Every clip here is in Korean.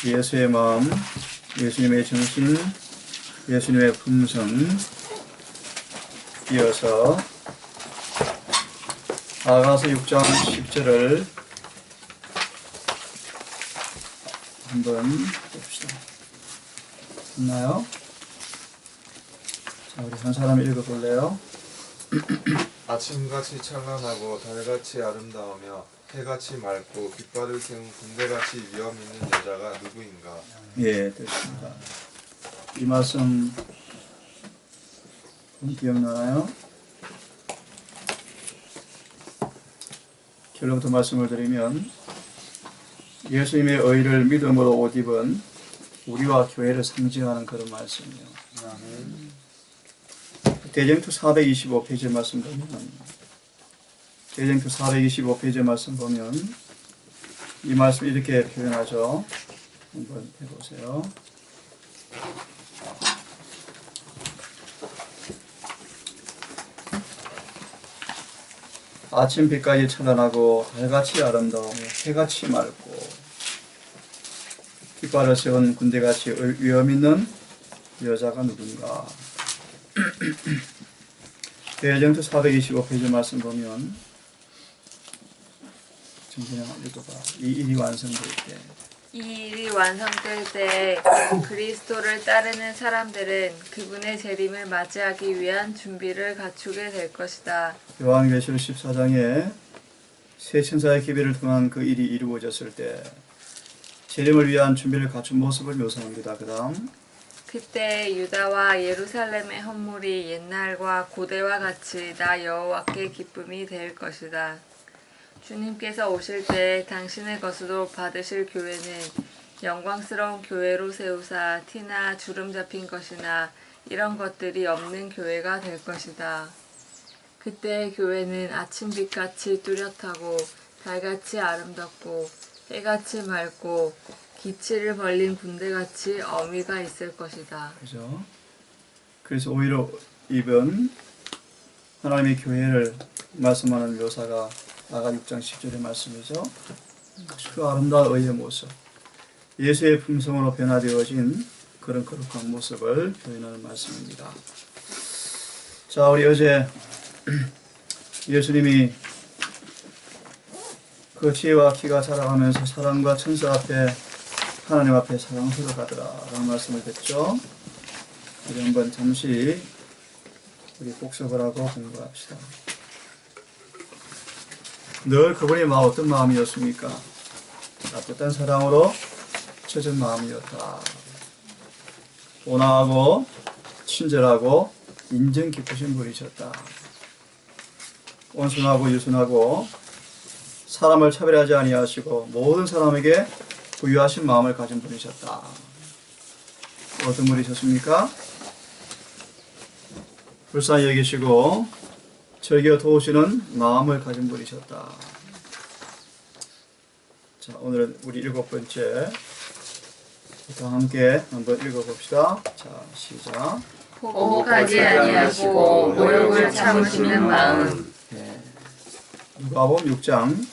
예수의 마음, 예수님의 정신, 예수님의 품성. 이어서 아가서 6장 10절을 한번 봅시다. 있나요? 자, 우리 한 사람 읽어볼래요? 아침같이 찬란하고 달같이 아름다우며 해같이 맑고 깃발을 세운 군대같이 위엄 있는 여자가 누구인가? 예, 됐습니다. 이 말씀 기억나나요? 결론부터 말씀을 드리면 예수님의 의를 믿음으로 옷 입은 우리와 교회를 상징하는 그런 말씀이에요. 대쟁투 425페이지 말씀 보면 대쟁투 425페이지 말씀 보면 이 말씀 이렇게 표현하죠. 한번 해보세요. 아침빛까지 찬란하고 달같이 아름다우며 해같이 맑고 깃발을 세운 군대같이 위엄 있는 여자가 누군가. 대쟁투 425페이지 말씀 보면 정신을 읽어봐. 이 일이 완성될 때, 이 일이 완성될 때 그리스도를 따르는 사람들은 그분의 재림을 맞이하기 위한 준비를 갖추게 될 것이다. 요한계시록 14장에 세 천사의 기별을 통한 그 일이 이루어졌을 때 재림을 위한 준비를 갖춘 모습을 묘사합니다. 그 다음 그때 유다와 예루살렘의 헌물이 옛날과 고대와 같이 나 여호와께 기쁨이 될 것이다. 주님께서 오실 때 당신의 것으로 받으실 교회는 영광스러운 교회로 세우사 티나 주름 잡힌 것이나 이런 것들이 없는 교회가 될 것이다. 그때 교회는 아침빛같이 뚜렷하고 달같이 아름답고 해같이 맑고 기치를 벌린 군대같이 어미가 있을 것이다. 그죠? 그래서 오히려 입은 하나님의 교회를 말씀하는 묘사가 아가 6장 10절의 말씀이죠. 그 아름다운 의의 모습, 예수의 품성으로 변화되어진 그런 거룩한 모습을 표현하는 말씀입니다. 자, 우리 어제 예수님이 그 지혜와 키가 자라가면서 사람과 천사 앞에 하나님 앞에 사랑스러워가더라 라는 말씀을 듣죠. 우리 한번 잠시 우리 복습을 하고 공부합시다. 늘 그분의 마음 어떤 마음이었습니까? 따뜻한 사랑으로 젖은 마음이었다. 온화하고 친절하고 인정 깊으신 분이셨다. 온순하고 유순하고 사람을 차별하지 아니하시고 모든 사람에게 부유하신 마음을 가진 분이셨다. 어떤 분이셨습니까? 불쌍히 여기시고 즐겨 도우시는 마음을 가진 분이셨다. 자, 오늘은 우리 7번째 부터 함께 한번 읽어봅시다. 자, 시작. 보복하지 아니하시고 모욕을 참으시는 마음. 누가복음 6장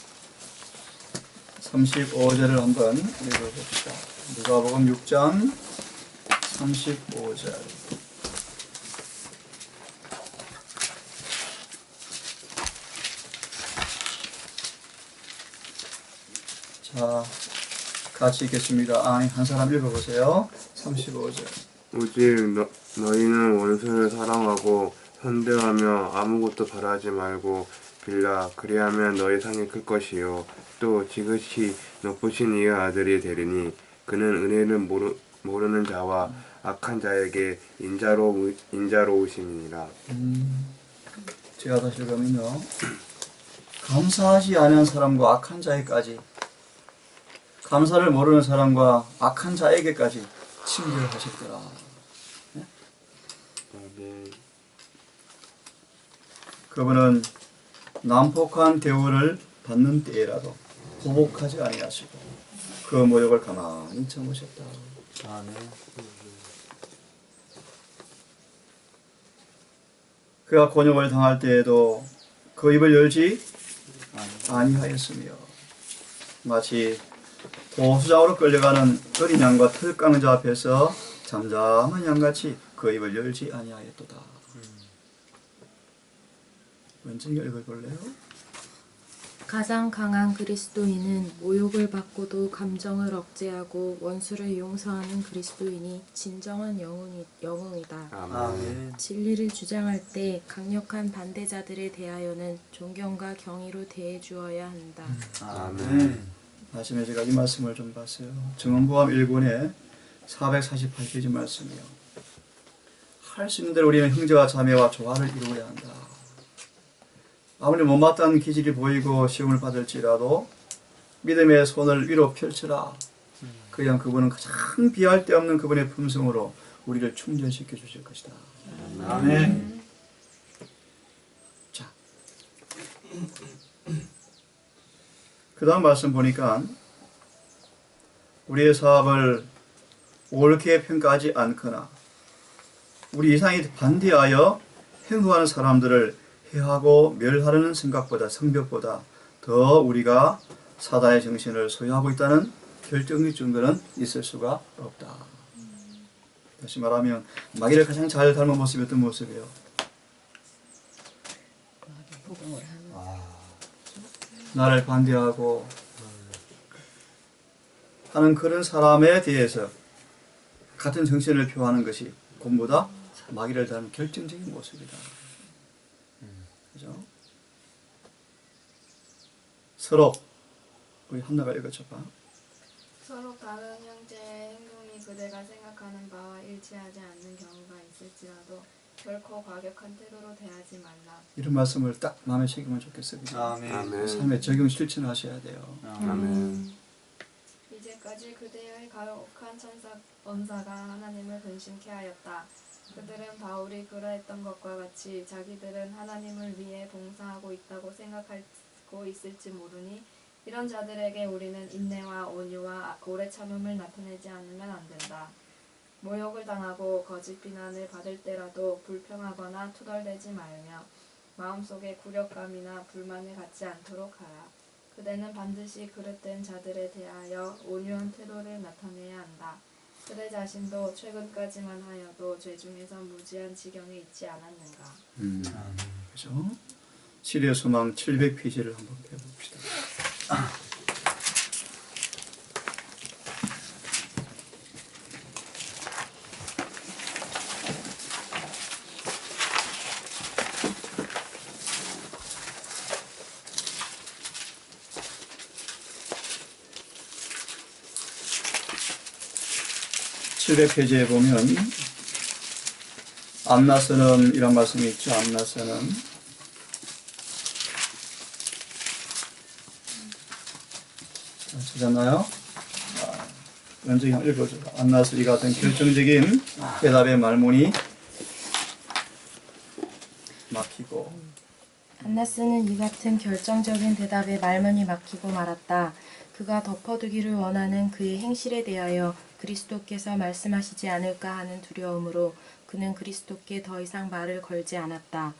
35절을 한번 읽어봅시다. 누가복음 6장 35절. 자, 같이 읽겠습니다. 한 사람 읽어보세요. 35절. 오직 너희는 원수를 사랑하고 선대하며 아무것도 바라지 말고 빌라. 그리하면 너희 상이 클 것이요 또 지극히 높으신 이의 아들이 되리니 그는 은혜를 모르는 자와 악한 자에게 인자로우심이니라. 제가 다시 읽으면요. 감사하지 않은 사람과 악한 자에게까지, 감사를 모르는 사람과 악한 자에게까지 친절하셨더라. 네? 그분은 난폭한 대우를 받는 때라도 보복하지 아니하시고 그 모욕을 가만히 참으셨다. 그가 곤욕을 당할 때에도 그 입을 열지 아니하였으며. 마치 도수장으로 끌려가는 어린 양과 털 깎는 자 앞에서 잠잠한 양같이 그 입을 열지 아니하였도다. 원증 읽어볼래요? 가장 강한 그리스도인은 모욕을 받고도 감정을 억제하고 원수를 용서하는 그리스도인이 진정한 영웅이다. 아멘. 진리를 주장할 때 강력한 반대자들에 대하여는 존경과 경의로 대해 주어야 한다. 아멘. 아침에 제가 이 말씀을 좀 봤어요. 증언보암 1권에 448페이지 말씀이요. 할 수 있는 대로 우리는 형제와 자매와 조화를 이루어야 한다. 아무리 못마땅한 기질이 보이고 시험을 받을지라도 믿음의 손을 위로 펼쳐라. 그냥 그분은 가장 비할 데 없는 그분의 품성으로 우리를 충전시켜 주실 것이다. 아멘. 자, 그 다음 말씀 보니까 우리의 사업을 옳게 평가하지 않거나 우리 이상이 반대하여 행동하는 사람들을 해하고 멸하려는 생각보다 성벽보다 더 우리가 사단의 정신을 소유하고 있다는 결정적 증거는 있을 수가 없다. 다시 말하면 마귀를 가장 잘 닮은 모습이 어떤 모습이에요? 나를 반대하고 하는 그런 사람에 대해서 같은 정신을 표하는 것이 본보다 마귀를 닮은 결정적인 모습이다. 그죠? 서로 우리 한나가 읽어줘봐. 서로 다른 형제의 행동이 그대가 생각하는 바와 일치하지 않는 경우가 있을지라도 결코 과격한 태도로 대하지 말라. 이런 말씀을 딱 마음에 새기면 좋겠어요. 그죠? 아멘. 삶에 적용 실천하셔야 돼요. 아멘. 이제까지 그대의 가혹한 언사가 하나님을 근심케 하였다. 그들은 바울이 그러했던 것과 같이 자기들은 하나님을 위해 봉사하고 있다고 생각하고 있을지 모르니 이런 자들에게 우리는 인내와 온유와 오래 참음을 나타내지 않으면 안 된다. 모욕을 당하고 거짓 비난을 받을 때라도 불평하거나 투덜대지 말며 마음속에 굴욕감이나 불만을 갖지 않도록 하라. 그대는 반드시 그릇된 자들에 대하여 온유한 태도를 나타내야 한다. 그대 자신도 최근까지만 하여도 죄 중에서 무지한 지경에 있지 않았는가. 그죠? 시리의 소망 700페이지를 한번 펴봅시다. 페이지에 보면 안나서는 이런 말씀이 있죠. 안나서는 찾았나요? 연정이 한번 읽어줘. 안나서 이 같은 결정적인 대답의 말문이 막히고 안나스는 이 같은 결정적인 대답에 말문이 막히고 말았다. 그가 덮어두기를 원하는 그의 행실에 대하여 그리스도께서 말씀하시지 않을까 하는 두려움으로 그는 그리스도께 더 이상 말을 걸지 않았다.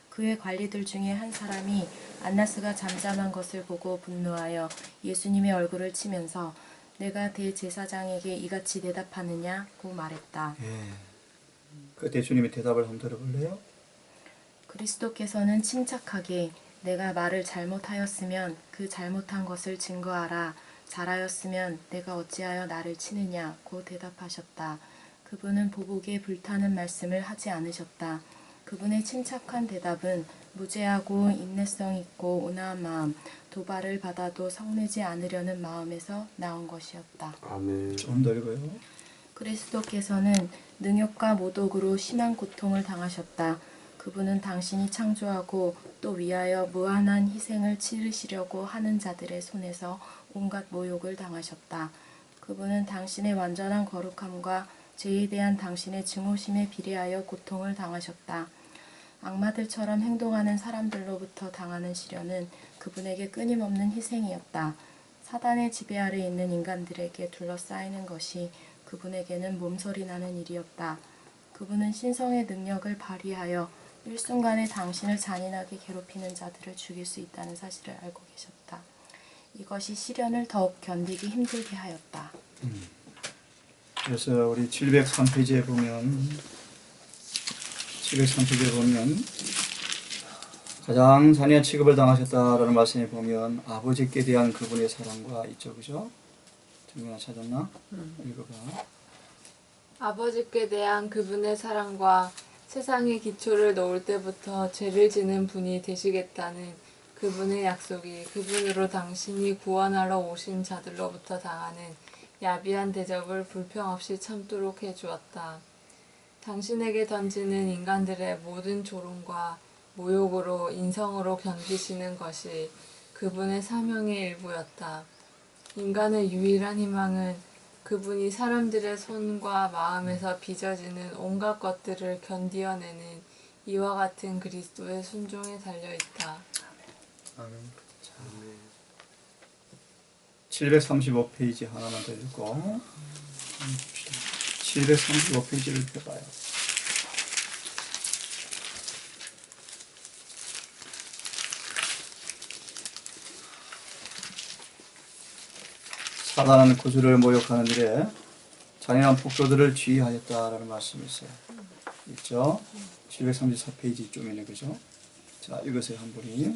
그의 관리들 중에 한 사람이 안나스가 잠잠한 것을 보고 분노하여 예수님의 얼굴을 치면서 내가 대제사장에게 이같이 대답하느냐고 말했다. 그 예수님의 대답을 한번 들어볼래요? 그리스도께서는 침착하게 내가 말을 잘못하였으면 그 잘못한 것을 증거하라. 잘하였으면 내가 어찌하여 나를 치느냐고 대답하셨다. 그분은 보복에 불타는 말씀을 하지 않으셨다. 그분의 침착한 대답은 무죄하고 인내성 있고 온화한 마음, 도발을 받아도 성내지 않으려는 마음에서 나온 것이었다. 아멘. 좀 더 읽어요. 그리스도께서는 능욕과 모독으로 심한 고통을 당하셨다. 그분은 당신이 창조하고 또 위하여 무한한 희생을 치르시려고 하는 자들의 손에서 온갖 모욕을 당하셨다. 그분은 당신의 완전한 거룩함과 죄에 대한 당신의 증오심에 비례하여 고통을 당하셨다. 악마들처럼 행동하는 사람들로부터 당하는 시련은 그분에게 끊임없는 희생이었다. 사단의 지배 아래 있는 인간들에게 둘러싸이는 것이 그분에게는 몸서리 나는 일이었다. 그분은 신성의 능력을 발휘하여 일순간에 당신을 잔인하게 괴롭히는 자들을 죽일 수 있다는 사실을 알고 계셨다. 이것이 시련을 더욱 견디기 힘들게 하였다. 그래서 우리 703페이지에 보면 가장 잔인한 취급을 당하셨다라는 말씀에 보면 아버지께 대한 그분의 사랑과 있죠, 그죠? 정민아 찾았나? 읽어봐. 아버지께 대한 그분의 사랑과 세상의 기초를 놓을 때부터 죄를 지는 분이 되시겠다는 그분의 약속이 그분으로 당신이 구원하러 오신 자들로부터 당하는 야비한 대접을 불평 없이 참도록 해주었다. 당신에게 던지는 인간들의 모든 조롱과 모욕으로 인성으로 견디시는 것이 그분의 사명의 일부였다. 인간의 유일한 희망은 그분이 사람들의 손과 마음에서 빚어지는 온갖 것들을 견디어내는 이와 같은 그리스도의 순종에 달려있다. 아멘. 735페이지 하나만 더 읽고 735페이지를 펴봐요. 사단은 구주를 모욕하는 일에 잔인한 폭도들을 지휘하였다라는 말씀이 있어요. 있죠? 734페이지 쪽이네, 그죠? 자, 읽으세요, 한 분이.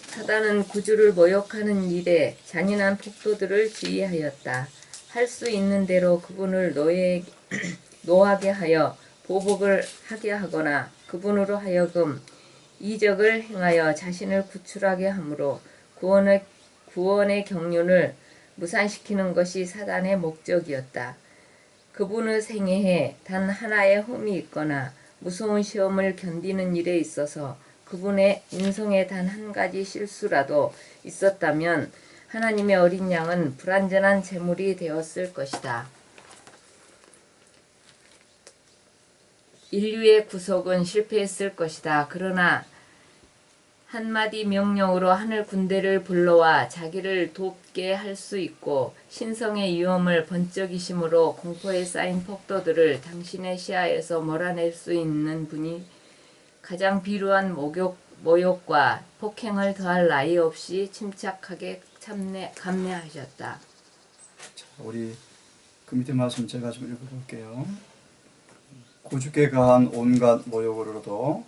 사단은 구주를 모욕하는 일에 잔인한 폭도들을 지휘하였다. 할 수 있는 대로 그분을 노하게 하여 보복을 하게 하거나 그분으로 하여금 이적을 행하여 자신을 구출하게 하므로 구원의 경륜을 무산시키는 것이 사단의 목적이었다. 그분의 생애에 단 하나의 흠이 있거나 무서운 시험을 견디는 일에 있어서 그분의 인성에 단 한 가지 실수라도 있었다면 하나님의 어린 양은 불완전한 제물이 되었을 것이다. 인류의 구속은 실패했을 것이다. 그러나 한마디 명령으로 하늘 군대를 불러와 자기를 돕게 할 수 있고 신성의 위험을 번쩍이심으로 공포에 쌓인 폭도들을 당신의 시야에서 몰아낼 수 있는 분이 가장 비루한 모욕과 폭행을 더할 나위 없이 침착하게 감내하셨다. 자, 우리 그 밑에 말씀 제가 좀 읽어볼게요. 구주께 가한 온갖 모욕으로도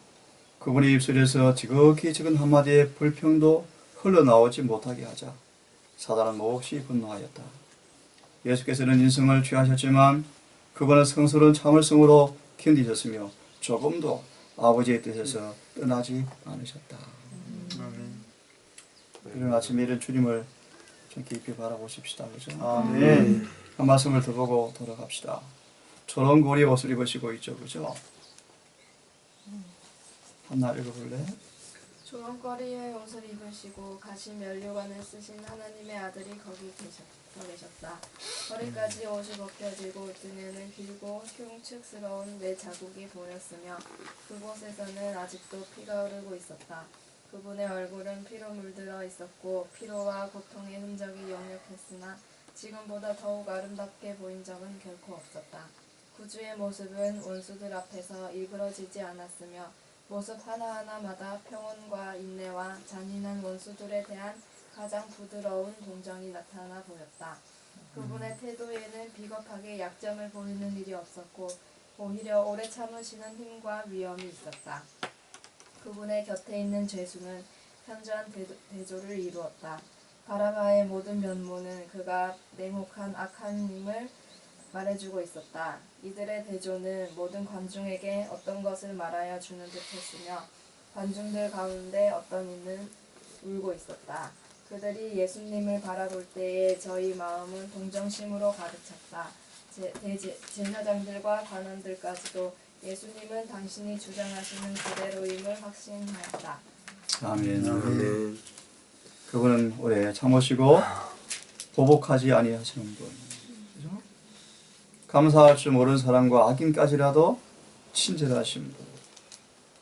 그분의 입술에서 지극히 적은 한마디의 불평도 흘러나오지 못하게 하자 사단은 몹시 분노하였다. 예수께서는 인성을 취하셨지만 그분은 성스러운 참을성으로 견디셨으며 조금도 아버지의 뜻에서 떠나지 않으셨다. 이런 아침에 이런 주님을 좀 깊이 바라보십시다. 그죠? 한 말씀을 더 보고 돌아갑시다. 초롱고리 옷을 입으시고 있죠. 그죠? 하나 읽어볼래? 조롱거리의 옷을 입으시고 가시 면류관을 쓰신 하나님의 아들이 거기 계셨다. 허리까지 옷이 벗겨지고 등에는 길고 흉측스러운 뇌 자국이 보였으며 그곳에서는 아직도 피가 흐르고 있었다. 그분의 얼굴은 피로 물들어 있었고 피로와 고통의 흔적이 역력했으나 지금보다 더욱 아름답게 보인 적은 결코 없었다. 구주의 모습은 원수들 앞에서 일그러지지 않았으며 모습 하나하나마다 평온과 인내와 잔인한 원수들에 대한 가장 부드러운 동정이 나타나 보였다. 그분의 태도에는 비겁하게 약점을 보이는 일이 없었고 오히려 오래 참으시는 힘과 위엄이 있었다. 그분의 곁에 있는 죄수는 현저한 대조를 이루었다. 바라바의 모든 면모는 그가 냉혹한 악한 힘을 말해주고 있었다. 이들의 대조는 모든 관중에게 어떤 것을 말하여 주는 듯 했으며 관중들 가운데 어떤 이는 울고 있었다. 그들이 예수님을 바라볼 때에 저희 마음은 동정심으로 가득 찼다. 제사장들과 관원들까지도 예수님은 당신이 주장하시는 그대로임을 확신하였다. 아멘. 그분은 오래 참으시고 보복하지 아니하시는 분. 그죠? 감사할 줄 모르는 사람과 악인까지라도 친절하신 분.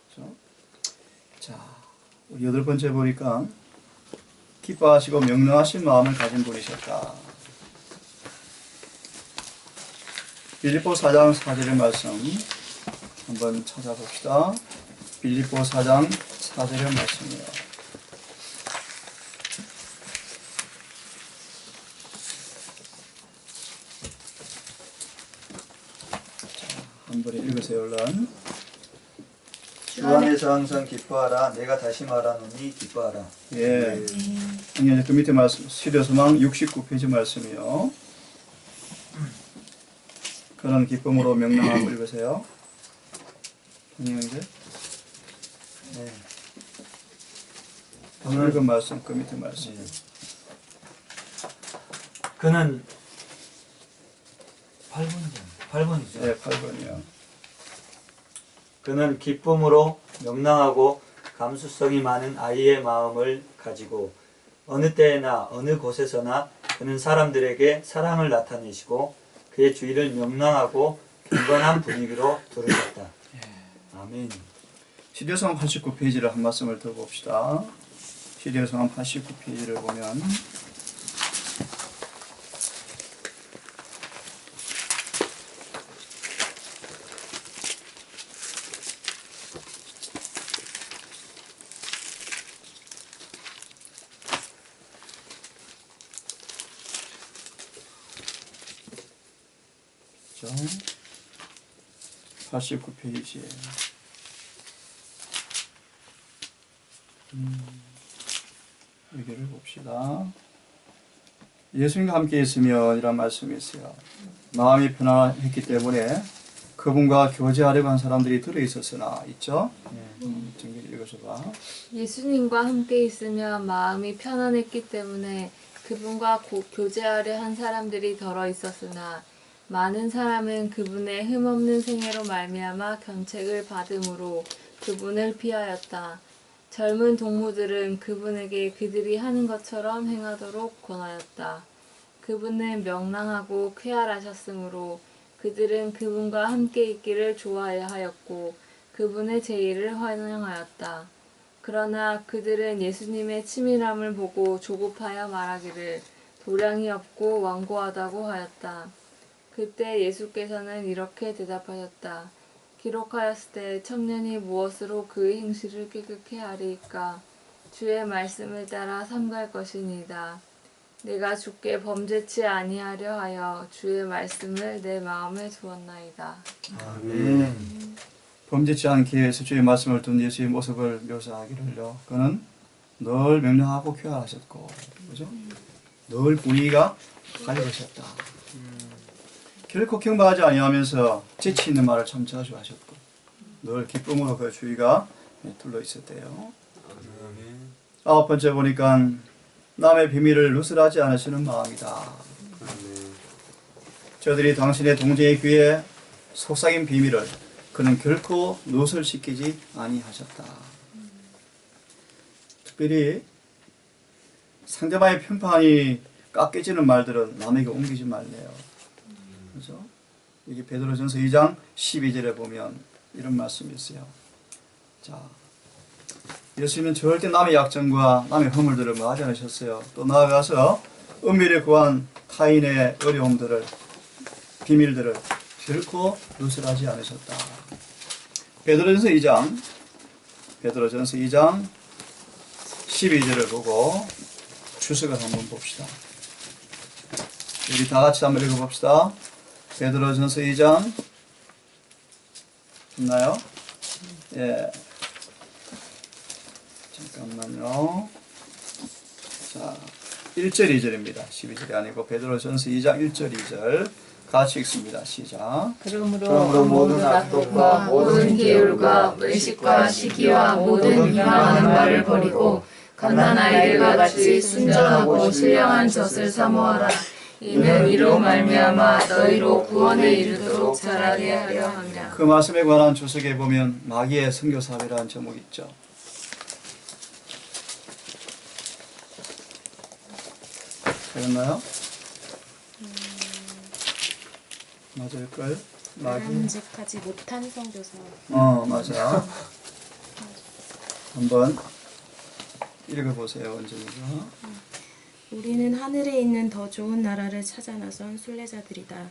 그죠? 자, 우리 8번째 보니까 기뻐하시고 명랑하신 마음을 가진 분이셨다. 빌립보 4장 4절의 말씀 한번 찾아봅시다. 빌립보 4장 4절의 말씀이에요. 한번 읽으세요. 얼른. 주 안에서 항상 기뻐하라. 내가 다시 말하노니 기뻐하라. 예. 아니, 그 밑에 말씀, 시대소망 69페이지 말씀이요. 그런 기쁨으로 명랑하고 읽으세요. 동영이제. 네. 오늘 그 말씀, 그 밑에 말씀. 그는 8번이죠. 네, 8번이요. 그는 기쁨으로 명랑하고 감수성이 많은 아이의 마음을 가지고 어느 때나 어느 곳에서나 그는 사람들에게 사랑을 나타내시고 그의 주의를 명랑하고 경건한 분위기로 두르셨다. 아멘. 시대성함 89페이지를 한 말씀을 더 봅시다. 시대성함 89페이지를 보면 자, 89페이지에 여기를 봅시다. 예수님과 함께 있으면 이런 말씀이 있어요. 마음이 편안했기 때문에 그분과 교제하려고 한 사람들이 들어있었으나 있죠? 좀 읽어서 봐. 예수님과 함께 있으면 마음이 편안했기 때문에 그분과 교제하려 한 사람들이 덜어 있었으나 많은 사람은 그분의 흠없는 생애로 말미암아 견책을 받음으로 그분을 피하였다. 젊은 동무들은 그분에게 그들이 하는 것처럼 행하도록 권하였다. 그분은 명랑하고 쾌활하셨으므로 그들은 그분과 함께 있기를 좋아하였고 그분의 제의를 환영하였다. 그러나 그들은 예수님의 치밀함을 보고 조급하여 말하기를 도량이 없고 완고하다고 하였다. 그때 예수께서는 이렇게 대답하셨다. 기록하였을 때 청년이 무엇으로 그 행실을 깨끗게 하리이까? 주의 말씀을 따라 삼갈 것이니이다. 내가 주께 범죄치 아니하려 하여 주의 말씀을 내 마음에 두었나이다. 아멘. 범죄치 않기 위해서 주의 말씀을 둔 예수의 모습을 묘사하기를요. 그는 늘 명랑하고 쾌활하셨고, 그죠? 늘 분위기가 밝으셨다. 결코 경박하지 아니하면서 재치 있는 말을 참 자주 하셨고, 늘 기쁨으로 그 주위가 둘러 있었대요. 아홉 번째 보니까 남의 비밀을 누설하지 않으시는 마음이다. 저들이 당신의 동정의 귀에 속삭인 비밀을 그는 결코 누설시키지 아니하셨다. 특별히 상대방의 편판이 깎여지는 말들은 남에게 옮기지 말래요. 그죠? 여기 베드로전서 2장 12절에 보면 이런 말씀이 있어요. 자, 예수님은 절대 남의 약점과 남의 허물들을 말하지 않으셨어요. 또 나아가서 은밀히 구한 타인의 어려움들을, 비밀들을 결코 누설하지 않으셨다. 베드로전서 2장 12절을 보고 주석을 한번 봅시다. 여기 다 같이 한번 읽어봅시다. 베드로전서 2장 됐나요? 예. 잠깐만요. 자, 1절 2절입니다. 12절이 아니고 베드로전서 2장 1절 2절 같이 읽습니다. 시작. 그러므로 모든 악독과 모든 계율과 외식과 시기와 모든 비방하는 말을 버리고 갓난아이들과 같이 순전하고 신령한 젖을 사모하라. 이는 이로 말미암아 너희로 구원에 이르도록 자라게 하려 함이라. 그 말씀에 관한 주석에 보면 마귀의 선교사회라는 제목이 있죠. 되었나요? 맞을까요? 마귀. 바람직하지 못한 선교사. 맞아. 한번 읽어보세요, 원정이가. 우리는 하늘에 있는 더 좋은 나라를 찾아 나선 순례자들이다.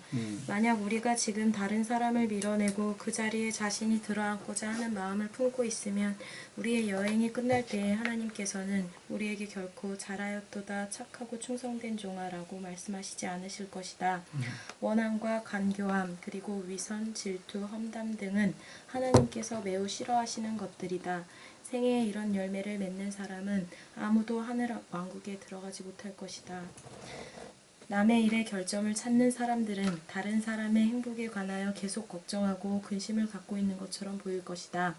만약 우리가 지금 다른 사람을 밀어내고 그 자리에 자신이 들어앉고자 하는 마음을 품고 있으면 우리의 여행이 끝날 때에 하나님께서는 우리에게 결코 잘하였도다 착하고 충성된 종아라고 말씀하시지 않으실 것이다. 원함과 간교함 그리고 위선, 질투, 험담 등은 하나님께서 매우 싫어하시는 것들이다. 생애에 이런 열매를 맺는 사람은 아무도 하늘 왕국에 들어가지 못할 것이다. 남의 일에 결점을 찾는 사람들은 다른 사람의 행복에 관하여 계속 걱정하고 근심을 갖고 있는 것처럼 보일 것이다.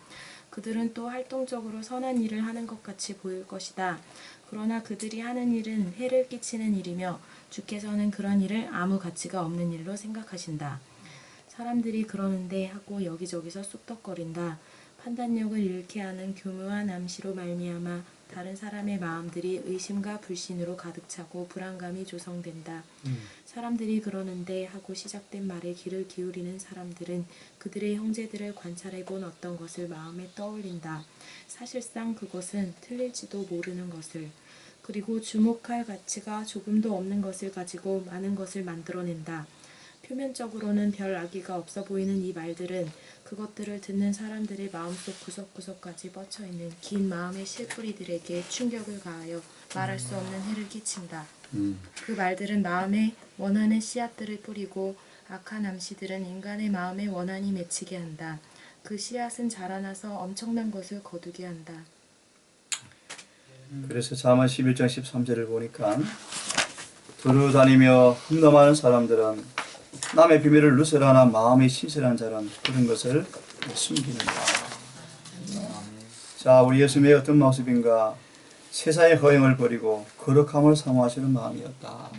그들은 또 활동적으로 선한 일을 하는 것 같이 보일 것이다. 그러나 그들이 하는 일은 해를 끼치는 일이며 주께서는 그런 일을 아무 가치가 없는 일로 생각하신다. 사람들이 그러는데 하고 여기저기서 쑥덕거린다. 판단력을 잃게 하는 교묘한 암시로 말미암아 다른 사람의 마음들이 의심과 불신으로 가득 차고 불안감이 조성된다. 사람들이 그러는데 하고 시작된 말에 귀를 기울이는 사람들은 그들의 형제들을 관찰해본 어떤 것을 마음에 떠올린다. 사실상 그것은 틀릴지도 모르는 것을, 그리고 주목할 가치가 조금도 없는 것을 가지고 많은 것을 만들어낸다. 표면적으로는 별 악의가 없어 보이는 이 말들은 그것들을 듣는 사람들의 마음속 구석구석까지 뻗쳐있는 긴 마음의 실뿌리들에게 충격을 가하여 말할 수 없는 해를 끼친다. 그 말들은 마음에 원하는 씨앗들을 뿌리고 악한 암시들은 인간의 마음에 원한이 맺히게 한다. 그 씨앗은 자라나서 엄청난 것을 거두게 한다. 그래서 잠언 11장 13절을 보니까 두루다니며 흠담하는 사람들은 남의 비밀을 누설하나 마음이 신실한 자는 그런 것을 숨기는다. 자, 우리 예수님의 어떤 모습인가? 세상의 허영을 버리고 거룩함을 사모하시는 마음이었다.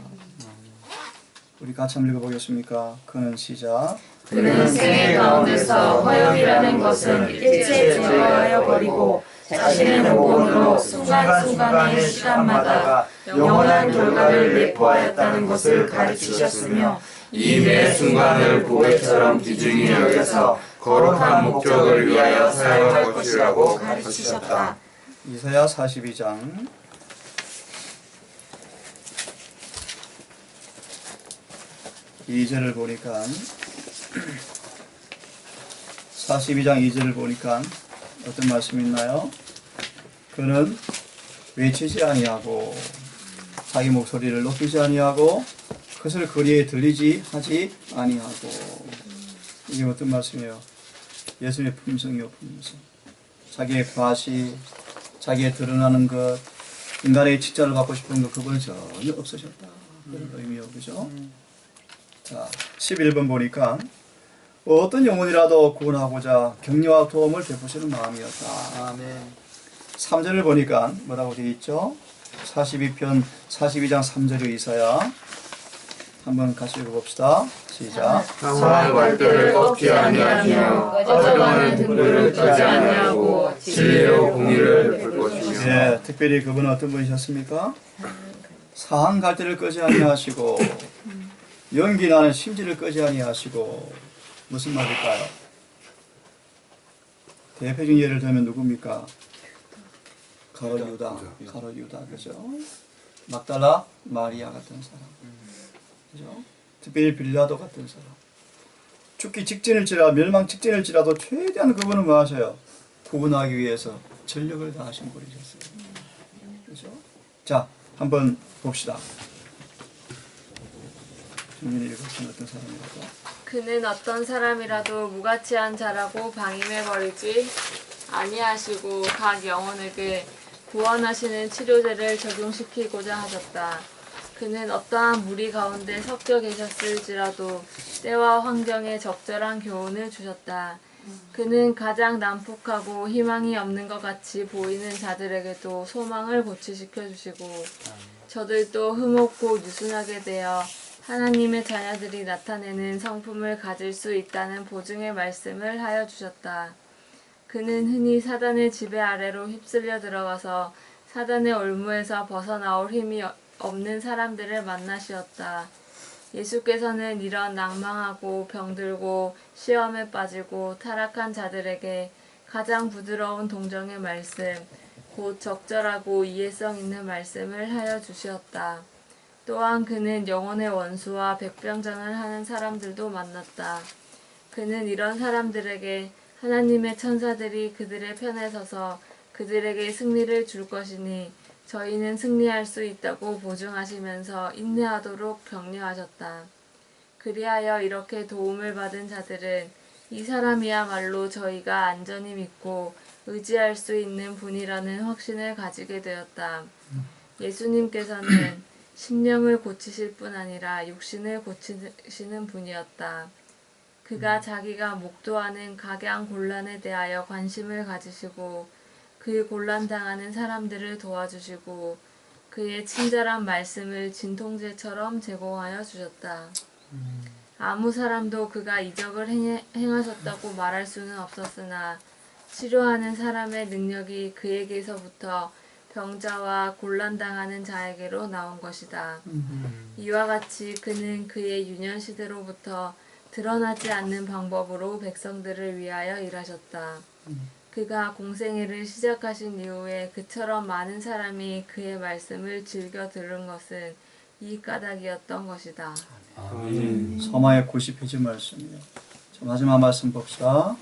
우리 같이 한번 읽어보겠습니까? 그는 시작. 그는 생애 가운데서 허영이라는 것을 일체 제거하여 버리고 자신의 모범으로 순간순간의 시간마다 영원한 결과를 내포하였다는 것을 가르치셨으며 이 매 순간을 보배처럼 귀중히 여겨서 거룩한 목적을 위하여 사용할 것이라고 가르치셨다. 이사야 42장 2절을 보니까 42장 2절을 보니까 어떤 말씀이 있나요? 그는 외치지 아니하고 자기 목소리를 높이지 아니하고 그것을 거리에 들리지 하지 아니하고. 이게 어떤 말씀이에요? 예수님의 품성이요, 품성. 자기의 과시, 자기의 드러나는 것, 인간의 칭찬을 받고 싶은 것, 그거는 전혀 없으셨다. 그런 의미요, 그죠? 자, 11번 보니까 어떤 영혼이라도 구원하고자 격려와 도움을 베푸시는 마음이었다. 아멘. 3절을 보니까 뭐라고 되어 있죠? 42편 42장 3절의 이사야. 한번 같이 읽어봅시다. 시작. 상황 발표를 꺾지 아니하시며 어두운 등불을 끄지 아니하고 진리로 공의를 베풀 것이며. 예, 특별히 그분은 어떤 분이셨습니까? 사한 갈대를 끄지 아니하시고 연기 나는 심지를 끄지 아니하시고. 무슨 말일까요? 대표적인 예를 들면 누굽니까? 가롯 유다, 그죠? 막달라 마리아 같은 사람, 그죠? 특별히 빌라도 같은 사람. 죽기 직전일지라 멸망 직전일지라도 최대한 그분은 뭐 하셔요? 구원하기 위해서 전력을 다하신 분이셨어요. 그죠? 자, 한번 봅시다. 정민이 읽으신 어떤 사람이라고? 그는 어떤 사람이라도 무가치한 자라고 방임해버리지 아니하시고 각 영혼에게 구원하시는 치료제를 적용시키고자 하셨다. 그는 어떠한 무리 가운데 섞여 계셨을지라도 때와 환경에 적절한 교훈을 주셨다. 그는 가장 난폭하고 희망이 없는 것 같이 보이는 자들에게도 소망을 고취시켜 주시고 저들도 흠없고 유순하게 되어 하나님의 자녀들이 나타내는 성품을 가질 수 있다는 보증의 말씀을 하여 주셨다. 그는 흔히 사단의 지배 아래로 휩쓸려 들어가서 사단의 올무에서 벗어나올 힘이 없는 사람들을 만나시었다. 예수께서는 이런 낭망하고 병들고 시험에 빠지고 타락한 자들에게 가장 부드러운 동정의 말씀, 곧 적절하고 이해성 있는 말씀을 하여 주시었다. 또한 그는 영혼의 원수와 백병장을 하는 사람들도 만났다. 그는 이런 사람들에게 하나님의 천사들이 그들의 편에 서서 그들에게 승리를 줄 것이니 저희는 승리할 수 있다고 보증하시면서 인내하도록 격려하셨다. 그리하여 이렇게 도움을 받은 자들은 이 사람이야말로 저희가 안전히 믿고 의지할 수 있는 분이라는 확신을 가지게 되었다. 예수님께서는 심령을 고치실 뿐 아니라 육신을 고치시는 분이었다. 그가 자기가 목도하는 각양 곤란에 대하여 관심을 가지시고 그 곤란당하는 사람들을 도와주시고 그의 친절한 말씀을 진통제처럼 제공하여 주셨다. 아무 사람도 그가 이적을 행하셨다고 말할 수는 없었으나 치료하는 사람의 능력이 그에게서부터 병자와 곤란당하는 자에게로 나온 것이다. 이와 같이 그는 그의 유년시대로부터 드러나지 않는 방법으로 백성들을 위하여 일하셨다. 그가 공생애를 시작하신 이후에 그처럼 많은 사람이 그의 말씀을 즐겨 들은 것은 이 까닭이었던 것이다. 서마의 90페이지 말씀이요. 자, 마지막 말씀 봅시다.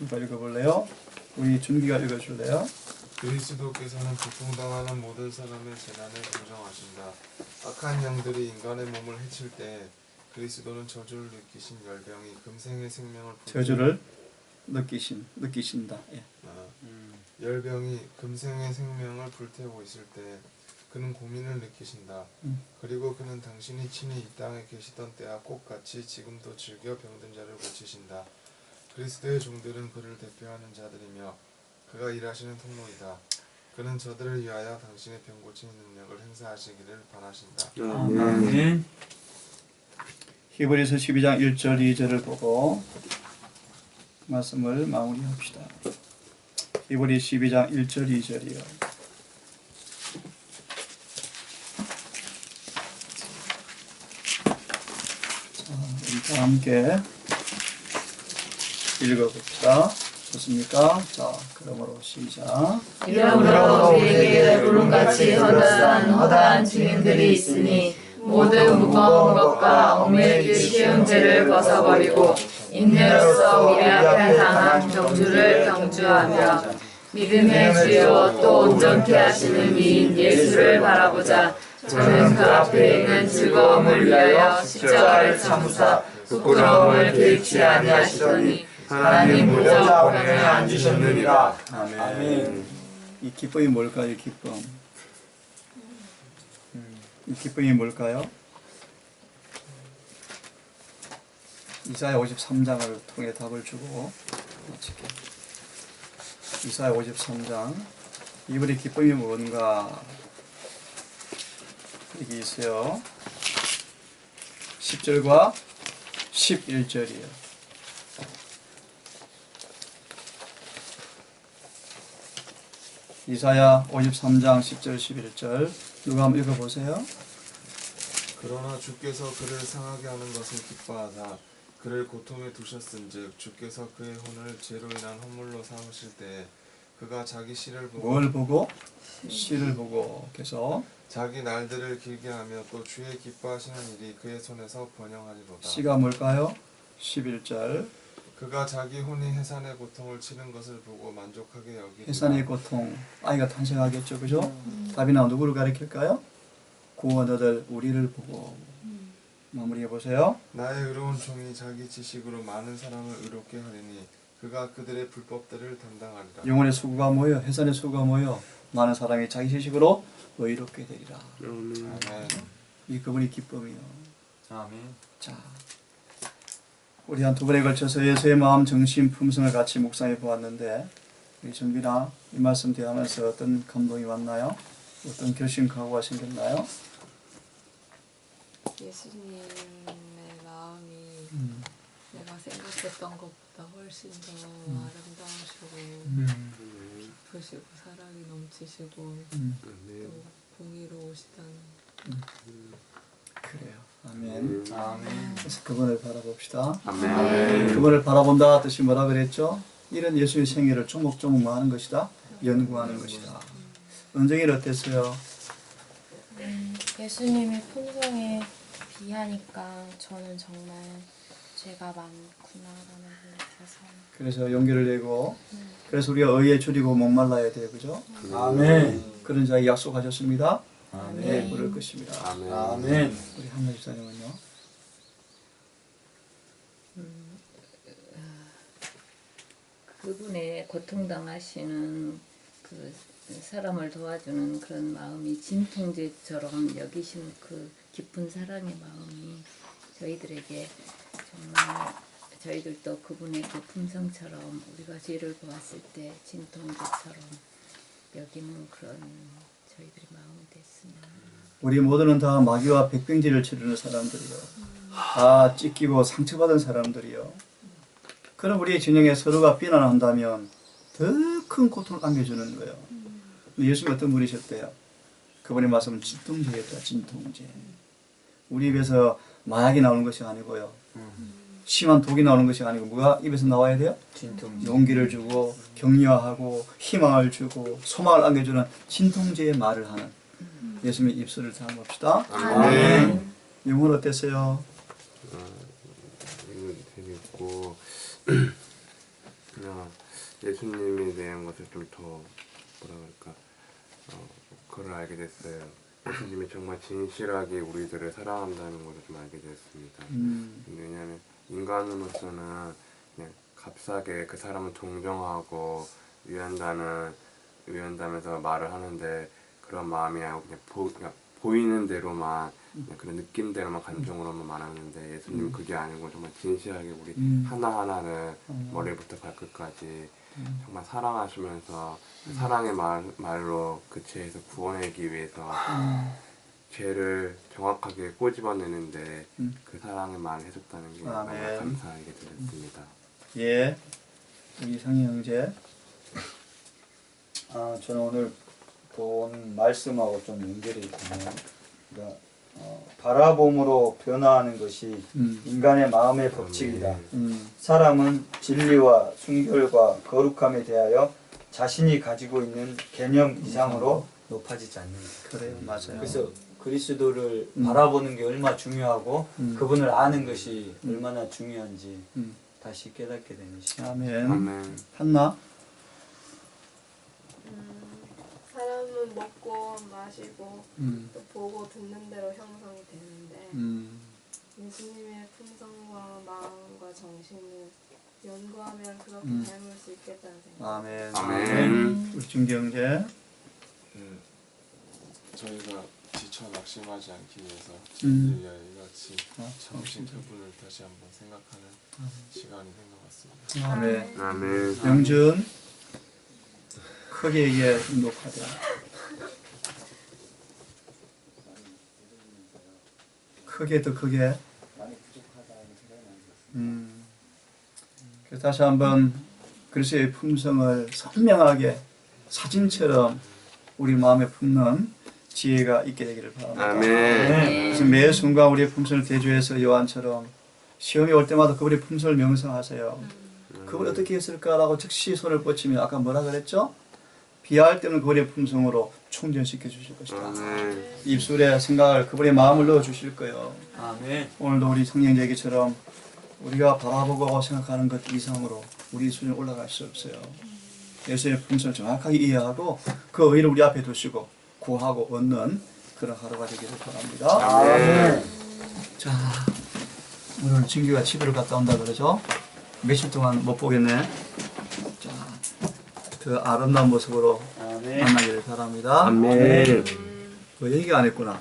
누가 읽어볼래요? 우리 준기가 읽어줄래요? 그리스도께서는 고통당하는 모든 사람의 재난을 동정하신다. 악한 영들이 인간의 몸을 해칠 때 그리스도는 저주를 느끼신 열병이 금생의 생명을 저주를 느끼신다. 예. 열병이 금생의 생명을 불태우고 있을 때 그는 고민을 느끼신다. 그리고 그는 당신이 친히 이 땅에 계시던 때와 똑같이 지금도 즐겨 병든 자를 고치신다. 그리스도의 종들은 그를 대표하는 자들이며 그가 일하시는 통로이다. 그는 저들을 위하여 당신의 병 고치는 능력을 행사하시기를 바라신다. 아멘. 히브리서 12장 1절 2절을 보고 말씀을 마무리합시다. 히브리 12장 1절 2절이요. 자, 우리 다 함께 읽어봅시다. 좋습니까? 자, 그러므로 시작. 이러므로 우리에게 구름같이 허다한 증인들이 있으니 모든 무거운 것과 얽매이기 쉬운 죄를 벗어버리고 인내로서 우리 앞에 당한 경주를 경주하며 믿음의 주요 또 온전케 하시는 이인 예수를 바라보자. 저는 그 앞에 있는 즐거움을 위하여 십자가를 참으사 부끄러움을 개의치 아니하시더니 하나님 보좌 우편에 앉으셨느니라. 아멘. 이 기쁨이 뭘까요? 이 기쁨. 이 기쁨이 뭘까요? 이사야 53장을 통해 답을 주고 마칠게요. 이사야 53장. 이분의 기쁨이 뭔가 여기 있어요. 10절과 11절이에요. 이사야 53장 10절 11절 누가 한번 읽어보세요. 그러나 주께서 그를 상하게 하는 것을 기뻐하사 그를 고통에 두셨은즉 주께서 그의 혼을 죄로 인한 헌물로 삼으실 때 그가 자기 씨를 보고 뭘 보고? 씨를 보고 그래서 자기 날들을 길게 하며 또 주의 기뻐하시는 일이 그의 손에서 번영하리로다. 씨가 뭘까요? 11절 그가 자기 혼이 해산의 고통을 치는 것을 보고 만족하게 여기리라. 해산의 고통 아이가 탄생하겠죠. 그죠? 답이 나와 누구를 가리킬까요? 구원 얻을 우리를 보고 마무리해 보세요. 나의 의로운 종이 자기 지식으로 많은 사람을 의롭게 하리니 그가 그들의 불법들을 담당하리라. 영혼의 수고가 모여 해산의 수고가 모여 많은 사람이 자기 지식으로 의롭게 되리라. 아멘. 이 그분이 기쁨이요. 아멘. 자, 우리 한 두 번에 걸쳐서 예수의 마음, 정신, 품성을 같이 묵상해 보았는데 우리 정빈아 이 말씀 대하면서 어떤 감동이 왔나요? 어떤 결심 각오가 생겼나요? 예수님의 마음이 내가 생각했던 것보다 훨씬 더 아름다우시고 깊으시고 사랑이 넘치시고 또 공의로우시다는 그래요. 아멘. 아멘. 그래서 그분을 바라봅시다. 아멘. 그분을 바라본다 뜻이 뭐라 그랬죠? 이런 예수의 생애를 조목조목 하는 것이다. 연구하는 것이다. 은정이는 어땠어요? 예수님의 품성에 비하니까 저는 정말 죄가 많구나라는 생각해서 그래서 용기를 내고 그래서 우리가 의에 줄이고 목말라야 돼요. 그죠? 아멘. 그런 자에 약속하셨습니다. 아멘. 네, 부를 것입니다. 아멘. 아멘. 우리 한나 집사님은요? 그분의 고통당하시는 그 사람을 도와주는 그런 마음이 진통제처럼 여기신 그 깊은 사랑의 마음이 저희들에게 정말 저희들도 그분의 그 품성처럼 우리가 죄를 보았을 때 진통제처럼 여기는 그런 저희들의 마음이 됐습니다. 우리 모두는 다 마귀와 백병제를 치르는 사람들이요. 다 찢기고 상처받은 사람들이요. 그럼 우리의 진영에 서로가 비난한다면 더 큰 고통을 안겨주는 거예요. 예수님 어떤 분이셨대요? 그분의 말씀은 진통제였다. 진통제. 우리 입에서 마약이 나오는 것이 아니고요. 심한 독이 나오는 것이 아니고 뭐가 입에서 나와야 돼요? 진통제. 용기를 주고 격려하고 희망을 주고 소망을 안겨주는 진통제의 말을 하는 예수님의 입술을 담읍시다. 아멘. 영혼 어땠어요? 이거 재밌고 그냥 예수님에 대한 것을 좀 더 뭐라 그럴까 그걸 알게 됐어요. 예수님이 정말 진실하게 우리들을 사랑한다는 것을 좀 알게 됐습니다. 왜냐하면 인간으로서는 그냥 값싸게 그 사람을 동정하고 위한다면서 말을 하는데 그런 마음이 아니고 그냥 보이는 대로만 그냥 그런 느낌대로만 감정으로만 말하는데 예수님은 그게 아니고 정말 진실하게 우리 하나하나를 머리부터 발끝까지 정말 사랑하시면서 사랑의 말로 그 죄에서 구원하기 위해서 죄를 정확하게 꼬집어내는데 그 사랑의 말을 해줬다는 게 너무 아멘. 감사하게 들었습니다. 예. 우리 상희 형제. 저는 오늘 본 말씀하고 좀 연결이 되네요. 그러니까 바라봄으로 변화하는 것이 인간의 마음의 법칙이다. 사람은 진리와 순결과 거룩함에 대하여 자신이 가지고 있는 개념 이상으로 높아지지 않는다. 그래요. 맞아요. 그래서 그리스도를 바라보는 게 얼마나 중요하고 그분을 아는 것이 얼마나 중요한지 다시 깨닫게 되는 시간. 아멘. 아멘. 한나? 사람은 먹고 마시고 또 보고 듣는 대로 형성이 되는데 예수님의 품성과 마음과 정신을 연구하면 그렇게 닮을 수 있겠다는 생각. 아멘. 아멘. 우리 준기 형제. 저희가 지쳐 낙심하지 않기 위해서 진리야 이같이 정신 그분을 다시 한번 생각하는 시간이 된 것 같습니다. 아멘. 아멘. 영준. 크게 얘기해. 녹화돼. 크게 더 크게. 그래서 다시 한번 그리스도의 품성을 선명하게 사진처럼 우리 마음에 품는 지혜가 있게 되기를 바랍니다. 아멘. 그래서 매 순간 우리의 품성을 대조해서 요한처럼 시험이 올 때마다 그분의 품성을 명상하세요. 그분이 어떻게 했을까라고 즉시 손을 뻗치면 아까 뭐라 그랬죠? 비할 때는 그분의 품성으로 충전시켜 주실 것이다. 아멘. 입술에 생각을 그분의 마음을 넣어 주실 거예요. 아멘. 오늘도 우리 성령 얘기처럼 우리가 바라보고 생각하는 것 이상으로 우리 수준에 올라갈 수 없어요. 예수의 품성을 정확하게 이해하고 그 의를 우리 앞에 두시고 구하고 얻는 그런 하루가 되기를 바랍니다. 아멘. 자, 오늘 진규가 집을 갔다 온다 그러죠? 며칠 동안 못 보겠네. 자, 그 아름다운 모습으로 아멘. 만나기를 바랍니다. 아멘. 뭐 얘기가 안 했구나.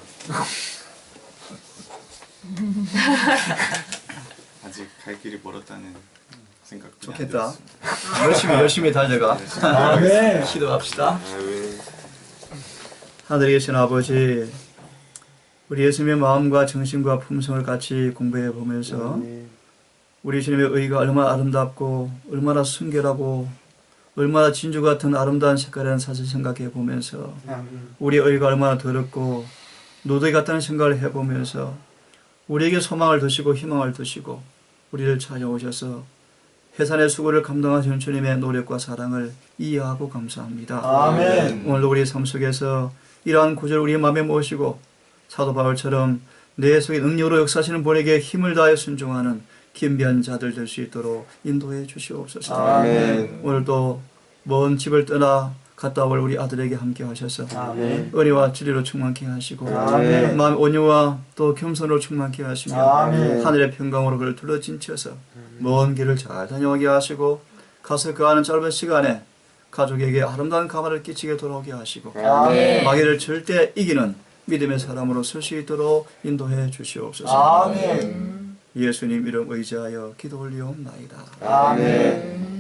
아직 갈 길이 멀었다는 생각도 좋겠다. 열심히 달려가. 아멘. 기도합시다. 아멘. 하늘에 계신 아버지, 우리 예수님의 마음과 정신과 품성을 같이 공부해 보면서 우리 주님의 의가 얼마나 아름답고 얼마나 순결하고 얼마나 진주 같은 아름다운 색깔이라는 사실 생각해 보면서 우리 의가 얼마나 더럽고 노드이 같다는 생각을 해보면서 우리에게 소망을 두시고 희망을 두시고 우리를 찾아오셔서 해산의 수고를 감당하신 주님의 노력과 사랑을 이해하고 감사합니다. 아멘. 오늘도 우리 삶 속에서 이러한 구절을 우리 마음에 모시고 사도 바울처럼 내 속에 능력으로 역사하시는 분에게 힘을 다하여 순종하는 겸비한 자들 될 수 있도록 인도해 주시옵소서. 아멘. 오늘도 먼 집을 떠나 갔다 올 우리 아들에게 함께 하셔서 아멘. 은혜와 진리로 충만케 하시고 아멘. 마음 온유와 또 겸손으로 충만케 하시며 아멘. 하늘의 평강으로 그를 둘러진쳐서 먼 길을 잘 다녀오게 하시고 가서 그하는 짧은 시간에 가족에게 아름다운 가마를 끼치게 돌아오게 하시고 아멘. 마귀를 절대 이기는 믿음의 사람으로 설 수 있도록 인도해 주시옵소서. 아멘. 예수님 이름 의지하여 기도 올리옵나이다. 아멘.